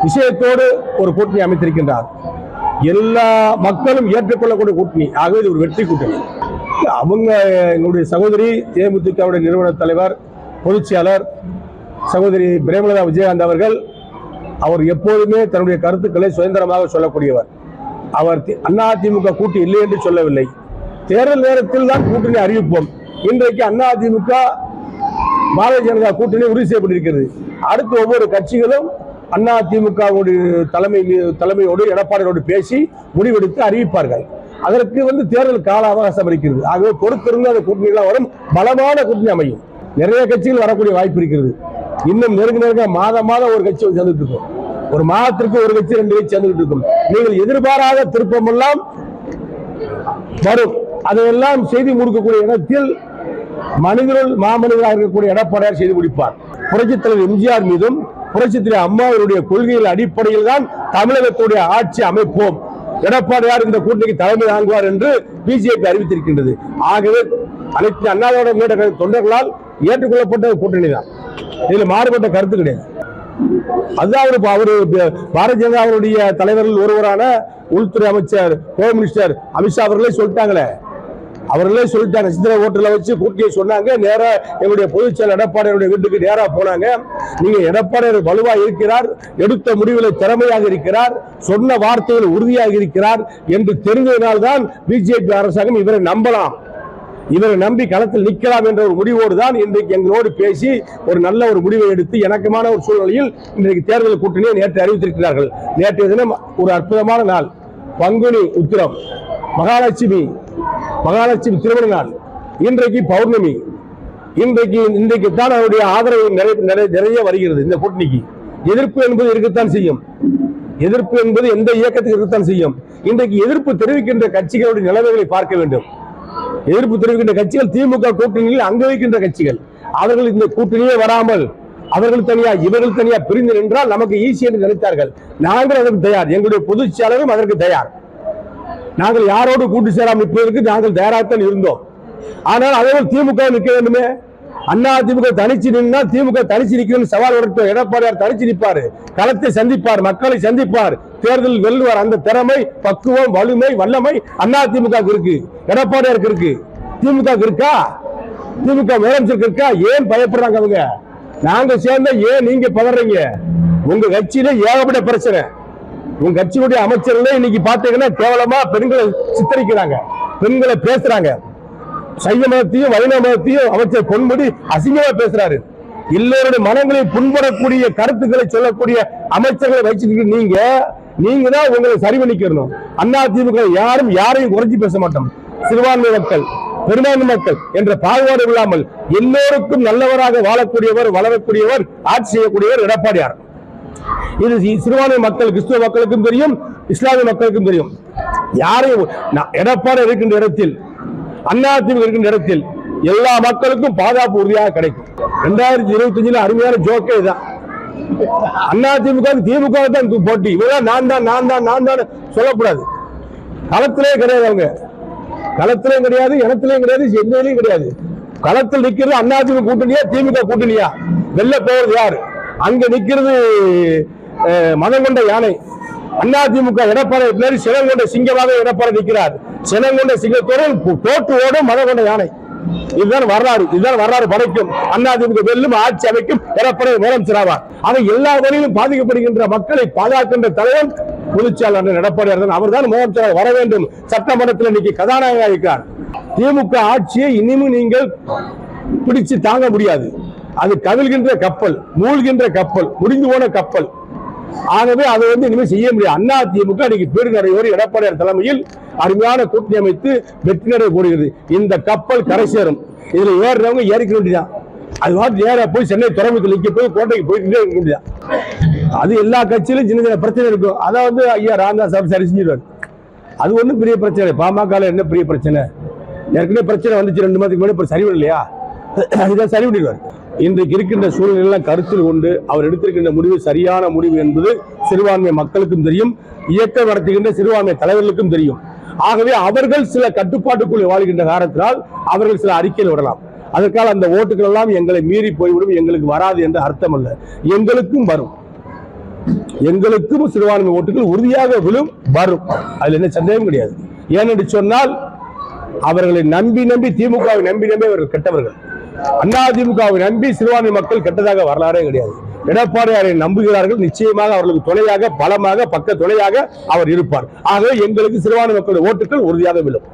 விஷயத்தோடு ஒரு கூட்டணி அமைத்திருக்கின்றார். எல்லா மக்களும் ஏற்றுக்கொள்ளக்கூடிய கூட்டணி. ஆகவே இது ஒரு வெற்றி கூட்டணி. அவங்க எங்களுடைய சகோதரி தேமுதிகவுடைய நிறுவன தலைவர் பொதுச் செயலர் சகோதரி பிரேமலதா விஜயகாந்த் அவர்கள் அவர் எப்போதுமே தன்னுடைய கருத்துக்களை சுதந்திரமாக சொல்லக்கூடியவர். அவர் அதிமுக கூட்டணி இல்லை என்று சொல்லவில்லை. தேர்தல் நேரத்தில் தான் கூட்டணி அறிவிப்போம். இன்றைக்கு அதிமுக பாரதிய ஜனதா கூட்டணி உறுதி செய்யப்பட்டிருக்கிறது. அடுத்து ஒவ்வொரு கட்சிகளும் அதிமுக தலைமையோடு எடப்பாடியோடு பேசி முடிவெடுத்து அறிவிப்பார்கள். அதற்கு தேர்தல் கால அவகாசம் இருக்கிறது. ஆகவே பொறுத்திருந்து அந்த கூட்டணிகளாக வரும் பலமான கூட்டணி அமையும். நிறைய கட்சிகள் வரக்கூடிய வாய்ப்பு இருக்கிறது. இன்னும் நெருங்க மாதம் ஒரு கட்சி சேர்ந்துட்டு இருக்கும். ஒரு மாதத்திற்கு ஒரு கட்சி 2 கட்சி சேர்ந்துட்டு இருக்கும். நீங்கள் எதிர்பாராத திருப்பம் எல்லாம் வரும். அதையெல்லாம் செய்தி முடிக்கக்கூடிய இடத்தில் மாமனிதராக இருக்கக்கூடிய எடப்பாடியார் செய்து முடிப்பார். புரட்சித் தலைவர் எம்ஜிஆர் மீதும் புரட்சித் தலைவர் அம்மாவுடைய கொள்கைகள் அடிப்படையில் தான் தமிழகத்துடைய ஆட்சி அமைப்போம், எடப்பாடியார் இந்த கூட்டணிக்கு தலைமை தாங்குவார் என்று பிஜேபி அறிவித்திருக்கின்றது. ஆகவே அனைத்து அண்ணாதிராவிட தொண்டர்களால் ஏற்றுக்கொள்ளப்பட்ட கூட்டணி தான். இதுல மாறுபட்ட கருத்து கிடையாது. அதுதான் அவரு பாரதிய ஜனதாவுடைய தலைவர்கள் ஒருவரான உள்துறை அமைச்சர் ஹோம் மினிஸ்டர் அமித்ஷா அவர்களே சொல்லிட்டாங்களே. சித்திரை ஓட்டல வச்சு கூட்டியை சொன்னாங்க. நேரா எங்களுடைய பொதுச் செயலர் எடப்பாடியாருடைய வீட்டுக்கு நேரா போனாங்க. நீங்க எடப்பாடியார் வலுவா இருக்கிறார், எடுத்த முடிவில் திறமையாக இருக்கிறார், சொன்ன வார்த்தையில் உறுதியாக இருக்கிறார் என்று தெரிந்ததினால்தான் பிஜேபி அரசாங்கம் இவரை நம்பலாம், இவரை நம்பி களத்தில் நிற்கலாம் என்ற ஒரு முடிவோடு தான் இன்றைக்கு எங்களோடு பேசி ஒரு நல்ல ஒரு முடிவை எடுத்து இணக்கமான ஒரு சூழ்நிலையில் இன்றைக்கு தேர்தல் கூட்டணியை நேற்று அறிவித்திருக்கிறார்கள். நேற்றைய தினம் ஒரு அற்புதமான நாள், பங்குனி உத்திரம், மகாலட்சுமி திருமண நாள். இன்றைக்கு பௌர்ணமி. இன்றைக்கு தான் அவருடைய ஆதரவு நிறைய வருகிறது. இந்த கூட்டணிக்கு எதிர்ப்பு என்பது இருக்கத்தான் செய்யும். எதிர்ப்பு என்பது எந்த இயக்கத்துக்கு இருக்கத்தான் செய்யும். இன்றைக்கு எதிர்ப்பு தெரிவிக்கின்ற கட்சிகளுடைய நிலைமைகளை பார்க்க வேண்டும். எதிர்ப்பு தெரிவிக்கின்ற கட்சிகள் திமுக கூட்டணியில் அங்க வைக்கின்ற கட்சிகள். அவர்கள் இந்த கூட்டணியே வராமல் அவர்கள் தனியா இவர்கள் தனியா பிரிந்து நின்றால் நமக்கு ஈஸி என்று நினைத்தார்கள். நாங்கள் அதற்கு தயார். எங்களுடைய பொதுச் செயலரும் அதற்கு தயார். நாங்கள் யாரோடு கூட்டு சேராமல் நிற்பதற்கு நாங்கள் தயாராகத்தான் இருந்தோம். ஆனால் அதே திமுக நிற்க வேண்டுமே. அதிமுக தனிச்சு நின்னா திமுக தனிச்சு நிற்கணும் சவால் வரட்டும். எடப்பாடியார் தனிச்சு நிற்பாரு, களத்தை சந்திப்பார், மக்களை சந்திப்பார், தேர்தலில் வெல்லுவார். அந்த திறமை, பக்குவம், வலிமை, வல்லமை அதிமுக இருக்கு, எடப்பாடியாருக்கு இருக்கு. திமுக இருக்கா? திமுக முதலமைச்சருக்கு இருக்கா? ஏன் பயப்படுறாங்க அவங்க? நாங்க சேர்ந்த ஏன் நீங்க பதறீங்க? உங்க கட்சியில ஏகப்பட்ட பிரச்சனை. உங்க கட்சியுடைய அமைச்சர்களே இன்னைக்கு பாத்தீங்கன்னா கேவலமா பெண்களை சித்தரிக்கிறாங்க, பெண்களை பேசுறாங்க. சைவ மதத்தையும் வைணவ மதத்தையும் அமைச்சர் பொன்முடி அசிங்கமா பேசுறாரு. எல்லோருடைய மனங்களை புண்படக்கூடிய கருத்துக்களை சொல்லக்கூடிய அமைச்சர்களை வச்சுக்கிட்டு நீங்க தான் உங்களை சரி பண்ணிக்கணும். அதிமுக யாரையும் குறைச்சி பேச மாட்டோம். சிறுபான்மை மக்கள், பெரும்பான்மை மக்கள் என்ற பாகுபாடு இல்லாமல் எல்லோருக்கும் நல்லவராக வாழக்கூடியவர், வளரக்கூடியவர், ஆட்சி செய்யக்கூடியவர் எடப்பாடியார். இது சிறுபான்மை மக்கள், கிறிஸ்துவ மக்களுக்கும் தெரியும், இஸ்லாமிய மக்களுக்கும் தெரியும். யாரையும் எடப்பாடி இருக்கின்ற இடத்தில், அதிமுக இருக்கின்ற இடத்தில் எல்லா மக்களுக்கும் பாதுகாப்பு உறுதியாக கிடைக்கும். 2025 அருமையான ஜோக்கே தான். அதிமுக திமுக தான் போட்டி. இவெல்லாம் நான் தான் சொல்லக்கூடாது. களத்திலே கிடையாது. அவங்க களத்திலையும் கிடையாது, இனத்திலையும் கிடையாது, எந்தலையும் கிடையாது. களத்தில் நிற்கிறது அதிமுக கூட்டணியா திமுக கூட்டணியா? வெல்ல போவது யாரு? அங்க நிற்கிறது மதம் கொண்ட யானை. அதிமுக எடப்பாடி பின்னாடி சினம் கொண்ட சிங்கமாக எடப்பாடி நிற்கிறார். சினம் கொண்ட சிங்கத்தோடு தோற்று ஓடும் மதம் கொண்ட யானை. இதுதான் வரலாறு படைக்கும். அதிமுக வெல்லும், ஆட்சி அமைக்கும், எடப்பாடி முதலமைச்சராவார். ஆக எல்லா வழியிலும் பாதிக்கப்படுகின்ற மக்களை பாதுகாக்கின்ற தலைவர் பொதுச்செயலாளர் எடப்பாடியார். அவர் தான் முதலமைச்சராக வர வேண்டும். சட்டமன்றத்தில் இன்னைக்கு கதாநாயகராக இருக்கிறார். திமுக ஆட்சியை இனிமேல் நீங்கள் பிடிச்சு தாங்க முடியாது. அது கவிழ்கின்ற கப்பல், மூழ்கின்ற கப்பல், முடிந்து போன கப்பல். ஆகவே அதை இனிமேல் செய்ய முடியாது. அதிமுக இன்னைக்கு பெருநடையோடு எடப்பாடியார் தலைமையில் அருமையான கூட்டணி அமைத்து வெற்றி நடை போடுகிறது. இந்த கப்பல் கரை சேரும். இதுல ஏறுறவங்க ஏறிக்க வேண்டியதான். அது மாதிரி நேரா போய் சென்னை துறைமுகத்தில் நிக்க போய் கோட்டைக்கு போயிட்டே இருக்க வேண்டியதான். அது எல்லா கட்சியிலும் சின்ன சின்ன பிரச்சனை இருக்கும். அதை ஐயா ராமதாஸ் சரி செஞ்சிருவாரு. அது ஒன்றும் பெரிய பிரச்சனை. பாமக என்ன பெரிய பிரச்சனை? ஏற்கனவே பிரச்சனை வந்துச்சு 2 மாதத்துக்கு முன்னாடி. சரி இல்லையா? இதை சரி பண்ணிடுவார். இன்றைக்கு இருக்கின்ற சூழ்நிலையெல்லாம் கருத்தில் கொண்டு அவர் எடுத்திருக்கின்ற முடிவு சரியான முடிவு என்பது சிறுபான்மை மக்களுக்கும் தெரியும், இயக்கம் நடத்துகின்ற சிறுபான்மை தலைவர்களுக்கும் தெரியும். ஆகவே அவர்கள் சில கட்டுப்பாட்டுக்குள் வாழ்கின்ற காரணத்தினால் அவர்கள் சில அறிக்கையில் விடலாம். அதற்காக அந்த ஓட்டுகள் எல்லாம் எங்களை மீறி போய்விடும், எங்களுக்கு வராது என்ற அர்த்தம் அல்ல. எங்களுக்கும் வரும். எங்களுக்கும் சிறுபான்மை ஓட்டுகள் உறுதியாக விழும், வரும். அதுல என்ன சந்தேகம் கிடையாது. ஏனென்று சொன்னால் அவர்களை நம்பி திமுகவை நம்பி அவர்கள் கெட்டவர்கள். அதிமுகவை நம்பி சிறுபான்மை மக்கள் கெட்டதாக வரலாறே கிடையாது. எடப்பாடியாரை நம்புகிறார்கள். நிச்சயமாக அவர்களுக்கு துணையாக, பலமாக, பக்க துணையாக அவர் இருப்பார். ஆகவே எங்களுக்கு சிறுபான்மை மக்களுடைய ஓட்டுகள் உறுதியாக விழும்.